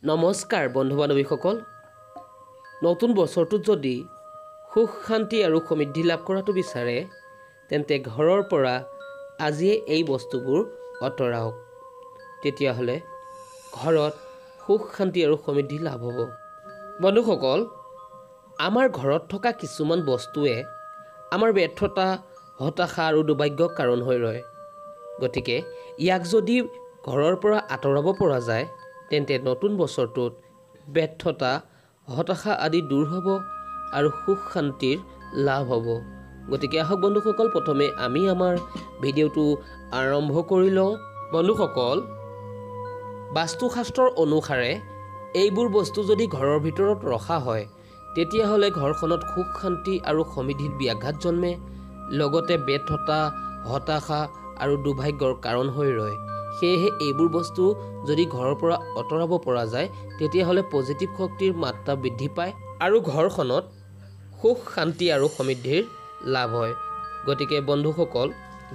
নমস্কাৰ বন্ধু বান্ধৱীসকল নতুন বছৰটোত যদি সুখ শান্তি আৰু সমৃদ্ধি লাভ কৰাটো বিচাৰে তেন্তে ঘৰৰ পৰা আজিয়ে এই বস্তুবোৰ অতৰাওক তেতিয়াহ'লে ঘৰত সুখ শান্তি আৰু সমৃদ্ধি লাভ হ'ব বন্ধুসকল আমাৰ ঘৰত থকা কিছুমান বস্তুৱে আমাৰ ব্যৰ্থতা হতাশা আৰু দুৰ্ভাগ্যৰ কাৰণ হৈ ৰয় গতিকে ইয়াক যদি ঘৰৰ পৰা আঁতৰাব পৰা যায় তেন্তে নতুন বছৰটোত ব্যৰ্থতা হতাশা আদি দূৰ হ'ব আৰু সুখ শান্তিৰ লাভ হ'ব গতিকে আহক বন্ধুসকল প্ৰথমে আমি আমাৰ ভিডিঅ'টো আৰম্ভ কৰি লওঁ বন্ধুসকল বাস্তুশাস্ত্ৰৰ অনুসাৰে এইবোৰ বস্তু যদি ঘৰৰ ভিতৰত ৰখা হয় তেতিয়াহ'লে ঘৰখনত সুখ শান্তি আৰু সমৃদ্ধিৰ ব্যাঘাত জন্মে লগতে ব্যৰ্থতা হতাশা আৰু দুৰ্ভাগ্যৰ কাৰণ হৈ ৰয় সেয়েহে এইবোৰ বস্তু যদি ঘৰৰ পৰা অতৰাব পৰা যায় তেতিয়াহ'লে পজিটিভ শক্তিৰ মাত্ৰা বৃদ্ধি পায় আৰু ঘৰখনত সুখ শান্তি আৰু সমৃদ্ধিৰ লাভ হয় গতিকে বন্ধুসকল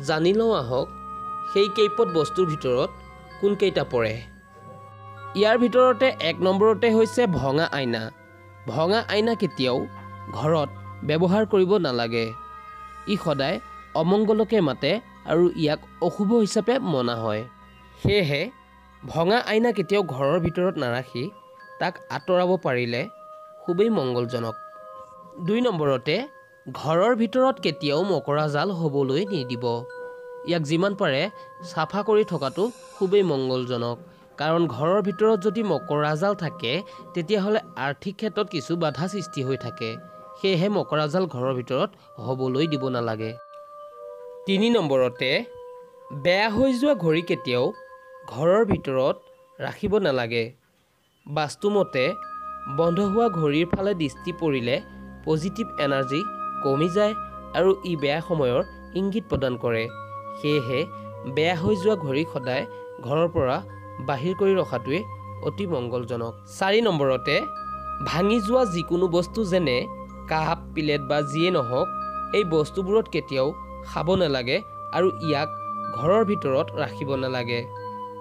জানি লওঁ আহক সেই কেইপদ বস্তুৰ ভিতৰত কোনকেইটা পৰে ইয়াৰ ভিতৰতে এক নম্বৰতে হৈছে ভঙা আইনা কেতিয়াও ঘৰত ব্যৱহাৰ কৰিব নালাগে ই সদায় অমংগলকে মাতে আৰু ইয়াক অশুভ হিচাপে মনা হয় সেয়েহে ভঙা আইনা কেতিয়াও ঘৰৰ ভিতৰত নাৰাখি তাক আঁতৰাব পাৰিলে খুবেই মংগলজনক ২ নম্বৰতে ঘৰৰ ভিতৰত কেতিয়াও মকৰা জাল হ'বলৈ নিদিব ইয়াক যিমান পাৰে চাফা কৰি থকাটো খুবেই মংগলজনক কাৰণ ঘৰৰ ভিতৰত যদি মকৰা জাল থাকে তেতিয়াহ'লে আৰ্থিক ক্ষেত্ৰত কিছু বাধা সৃষ্টি হৈ থাকে সেয়েহে মকৰা জাল ঘৰৰ ভিতৰত হ'বলৈ দিব নালাগে ৩ নম্বৰতে বেয়া হৈ যোৱা ঘড়ী কেতিয়াও ঘৰৰ ভিতৰত ৰাখিব নালাগে বাস্তুমতে বন্ধ হোৱা ঘড়ীৰ ফালে দৃষ্টি পৰিলে পজিটিভ এনাৰ্জি কমি যায় আৰু ই বেয়া সময়ৰ ইংগিত প্ৰদান কৰে সেয়েহে বেয়া হৈ যোৱা ঘড়ী সদায় ঘৰৰ পৰা বাহিৰ কৰি ৰখাটোৱে অতি মংগলজনক ৪ নম্বৰতে ভাঙি যোৱা যিকোনো বস্তু যেনে কাপ প্লেট বা যিয়ে নহওক এই বস্তুবোৰত কেতিয়াও খাব নালাগে আৰু ইয়াক ঘৰৰ ভিতৰত ৰাখিব নালাগে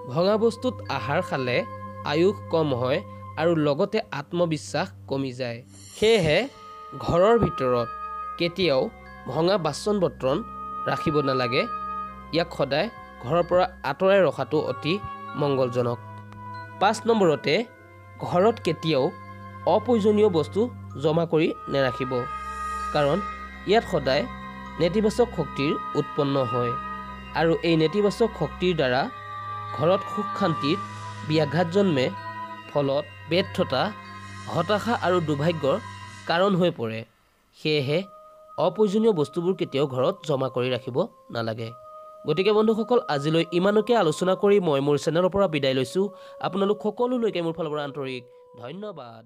ভঙা বস্তুত আহাৰ খালে আয়ুস কম হয় আৰু লগতে আত্মবিশ্বাস কমি যায় সেয়েহে ঘৰৰ ভিতৰত কেতিয়াও ভঙা বাচন বৰ্তন ৰাখিব নালাগে ইয়াক সদায় ঘৰৰ পৰা আঁতৰাই ৰখাটো অতি মংগলজনক ৫ নম্বৰতে ঘৰত কেতিয়াও অপ্ৰয়োজনীয় বস্তু জমা কৰি নাৰাখিব কাৰণ ইয়াত সদায় নেতিবাচক শক্তিৰ উৎপন্ন হয় আৰু এই নেতিবাচক শক্তিৰ দ্বাৰা ঘৰত সুখ শান্তিৰ ব্যাঘাত জন্মে ফলত ব্যৰ্থতা হতাশা আৰু দুৰ্ভাগ্যৰ কাৰণ হৈ পৰে সেয়েহে অপ্ৰয়োজনীয় বস্তুবোৰ কেতিয়াও ঘৰত জমা কৰি ৰাখিব নালাগে গতিকে বন্ধুসকল আজিলৈ ইমানকে আলোচনা কৰি মই মোৰ চেনেলৰ পৰা বিদায় লৈছোঁ আপোনালোক সকলোলৈকে মোৰ ফালৰ পৰা আন্তৰিক ধন্যবাদ